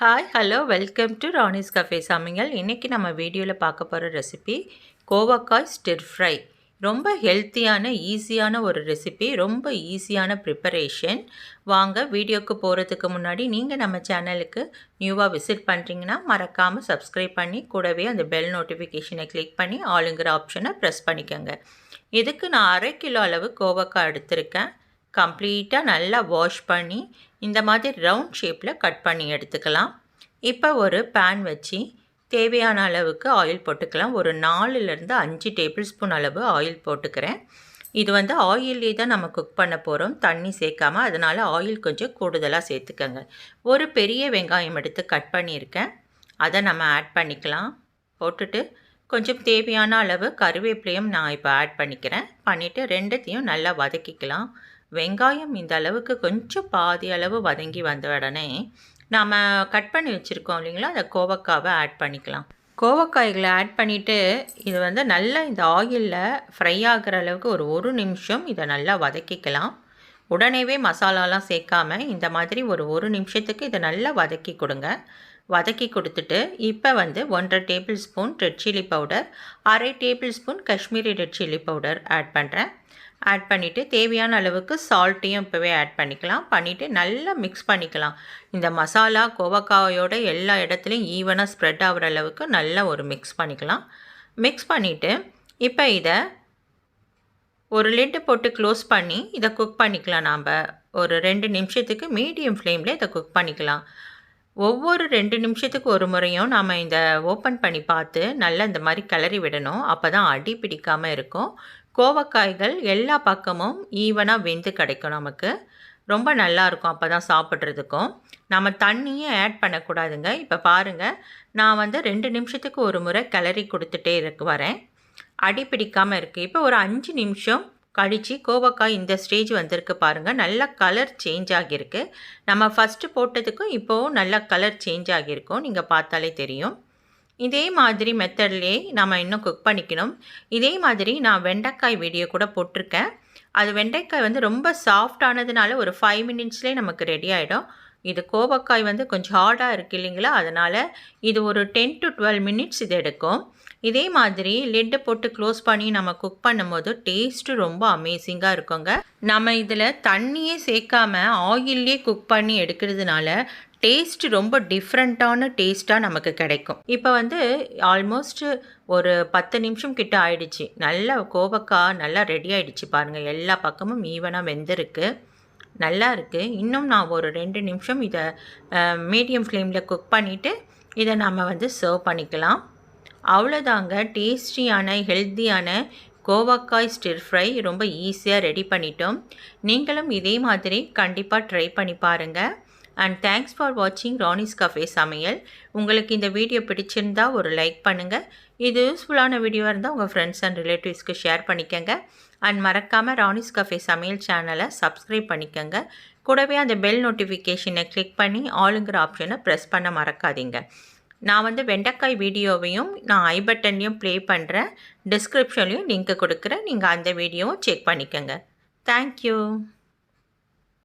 Hi hello welcome to Rani's cafe சமையல். இன்றைக்கி நம்ம வீடியோவில் பார்க்க போகிற ரெசிபி கோவக்காய் ஸ்டிர் ஃப்ரை. ரொம்ப ஹெல்த்தியான ஈஸியான ஒரு ரெசிபி, ரொம்ப ஈஸியான ப்ரிப்பரேஷன். வாங்க வீடியோக்கு போகிறதுக்கு முன்னாடி நீங்கள் நம்ம சேனலுக்கு நியூவாக விசிட் பண்ணுறீங்கன்னா மறக்காமல் சப்ஸ்கிரைப் பண்ணி கூடவே அந்த பெல் நோட்டிஃபிகேஷனை கிளிக் பண்ணி ஆளுங்கிற ஆப்ஷனை ப்ரெஸ் பண்ணிக்கோங்க. இதுக்கு நான் 1/2 கிலோ அளவு கோவக்காய் எடுத்திருக்கேன். கம்ப்ளீட்டாக நல்லா வாஷ் பண்ணி இந்த மாதிரி ரவுண்ட் ஷேப்பில் கட் பண்ணி எடுத்துக்கலாம். இப்போ ஒரு பேன் வச்சு தேவையான அளவுக்கு ஆயில் போட்டுக்கலாம். ஒரு 4லேருந்து 5 டேபிள் ஸ்பூன் அளவு ஆயில் போட்டுக்கிறேன். இது ஆயிலே தான் நம்ம குக் பண்ண போகிறோம், தண்ணி சேர்க்காமல். அதனால் ஆயில் கொஞ்சம் கூடுதலாக சேர்த்துக்கங்க. ஒரு பெரிய வெங்காயம் எடுத்து கட் பண்ணியிருக்கேன், அதை நம்ம ஆட் பண்ணிக்கலாம். போட்டுட்டு கொஞ்சம் தேவையான அளவு கருவேப்பிலையும் நான் இப்போ ஆட் பண்ணிக்கிறேன். பண்ணிவிட்டு ரெண்டுத்தையும் நல்லா வதக்கிக்கலாம். வெங்காயம் இந்த அளவுக்கு கொஞ்சம் பாதி அளவு வதங்கி வந்த உடனே நாம் கட் பண்ணி வச்சுருக்கோம் இல்லைங்களா, அந்த கோவக்காவை ஆட் பண்ணிக்கலாம். கோவக்காய்களை ஆட் பண்ணிவிட்டு இது நல்லா இந்த ஆயிலில் ஃப்ரை ஆகிற அளவுக்கு ஒரு நிமிஷம் இதை நல்லா வதக்கிக்கலாம். உடனேவே மசாலாலாம் சேர்க்காமல் இந்த மாதிரி ஒரு நிமிஷத்துக்கு இதை நல்லா வதக்கி கொடுங்க. வதக்கி கொடுத்துட்டு இப்போ 1.5 tablespoon red chilli powder, 1/2 tablespoon Kashmiri red chilli powder add பண்ணுறேன். ஆட் பண்ணிவிட்டு தேவையான அளவுக்கு சால்ட்டையும் இப்போவே ஆட் பண்ணிக்கலாம். பண்ணிவிட்டு நல்லா மிக்ஸ் பண்ணிக்கலாம். இந்த மசாலா கோவக்காயோட எல்லா இடத்துலையும் ஈவனாக ஸ்ப்ரெட் ஆகிற அளவுக்கு நல்லா ஒரு மிக்ஸ் பண்ணிக்கலாம். மிக்ஸ் பண்ணிவிட்டு இப்போ இதை ஒரு லிட்டு போட்டு க்ளோஸ் பண்ணி இதை குக் பண்ணிக்கலாம். நாம் ஒரு 2 நிமிஷத்துக்கு மீடியம் ஃப்ளேமில் இதை குக் பண்ணிக்கலாம். ஒவ்வொரு 2 நிமிஷத்துக்கு ஒரு முறையும் நாம் இந்த ஓப்பன் பண்ணி பார்த்து நல்லா இந்த மாதிரி கிளறி விடணும். அப்போ தான் அடி பிடிக்காமல் இருக்கும். கோவக்காய்கள் எல்லா பக்கமும் ஈவனாக வெந்து கிடைக்கும். நமக்கு ரொம்ப நல்லாயிருக்கும் அப்போ தான் சாப்பிட்றதுக்கும். நம்ம தண்ணியே ஆட் பண்ணக்கூடாதுங்க. இப்போ பாருங்கள், நான் 2 நிமிஷத்துக்கு ஒரு முறை கிளறி கொடுத்துட்டே வரேன். அடி பிடிக்காமல் இருக்குது. இப்போ ஒரு 5 நிமிஷம் கழித்து கோவக்காய் இந்த ஸ்டேஜ் வந்திருக்கு பாருங்கள். நல்லா கலர் சேஞ்ச் ஆகியிருக்கு. நம்ம ஃபஸ்ட்டு போட்டதுக்கும் இப்போவும் நல்லா கலர் சேஞ்ச் ஆகியிருக்கும், நீங்கள் பார்த்தாலே தெரியும். இதே மாதிரி மெத்தட்லேயே நம்ம இன்னும் குக் பண்ணிக்கணும். இதே மாதிரி நான் வெண்டைக்காய் வீடியோ கூட போட்டிருக்கேன். அது வெண்டைக்காய் ரொம்ப சாஃப்டானதுனால ஒரு 5 மினிட்ஸ்லேயே நமக்கு ரெடி ஆகிடும். இது கோவக்காய் கொஞ்சம் ஹார்டாக இருக்குது இல்லைங்களா, அதனால் இது ஒரு 10 to 12 மினிட்ஸ் இது எடுக்கும். இதே மாதிரி லிட்டு போட்டு க்ளோஸ் பண்ணி நம்ம குக் பண்ணும்போது டேஸ்ட்டு ரொம்ப அமேசிங்காக இருக்குங்க. நம்ம இதில் தண்ணியே சேர்க்காம ஆயிலே குக் பண்ணி எடுக்கிறதுனால டேஸ்ட்டு ரொம்ப டிஃப்ரெண்ட்டான டேஸ்ட்டாக நமக்கு கிடைக்கும். இப்போ ஆல்மோஸ்ட் ஒரு 10 நிமிஷம் கிட்ட ஆயிடுச்சு. நல்லா கோவக்காய் நல்லா ரெடி ஆகிடுச்சு பாருங்கள். எல்லா பக்கமும் ஈவனாக வெந்திருக்கு, நல்லா இருக்குது. இன்னும் நான் ஒரு 2 நிமிஷம் இதை மீடியம் ஃப்ளேமில் குக் பண்ணிவிட்டு இதை நம்ம சர்வ் பண்ணிக்கலாம். அவ்வளோதாங்க, டேஸ்டியான ஹெல்த்தியான கோவக்காய் ஸ்டிர் ஃப்ரை ரொம்ப ஈஸியாக ரெடி பண்ணிட்டோம். நீங்களும் இதே மாதிரி கண்டிப்பாக ட்ரை பண்ணி பாருங்கள். அண்ட் தேங்க்ஸ் ஃபார் வாட்சிங் ராணிஸ் கஃபே சமையல். உங்களுக்கு இந்த வீடியோ பிடிச்சிருந்தா ஒரு லைக் பண்ணுங்கள். இது யூஸ்ஃபுல்லான வீடியோவாக இருந்தால் உங்கள் ஃப்ரெண்ட்ஸ் அண்ட் ரிலேட்டிவ்ஸ்க்கு ஷேர் பண்ணிக்கோங்க. அண்ட் மறக்காமல் ராணிஸ் கஃபே சமையல் சேனலை சப்ஸ்கிரைப் பண்ணிக்கோங்க. கூடவே அந்த பெல் நோட்டிஃபிகேஷனை கிளிக் பண்ணி ஆளுங்கிற ஆப்ஷனை ப்ரெஸ் பண்ண மறக்காதீங்க. நான் வெண்டைக்காய் வீடியோவையும் நான் ஐ பட்டன்லையும் ப்ளே பண்ணுறேன், டிஸ்கிரிப்ஷன்லையும் லிங்க் கொடுக்குறேன். நீங்கள் அந்த வீடியோவும் செக் பண்ணிக்கோங்க. தேங்க்யூ.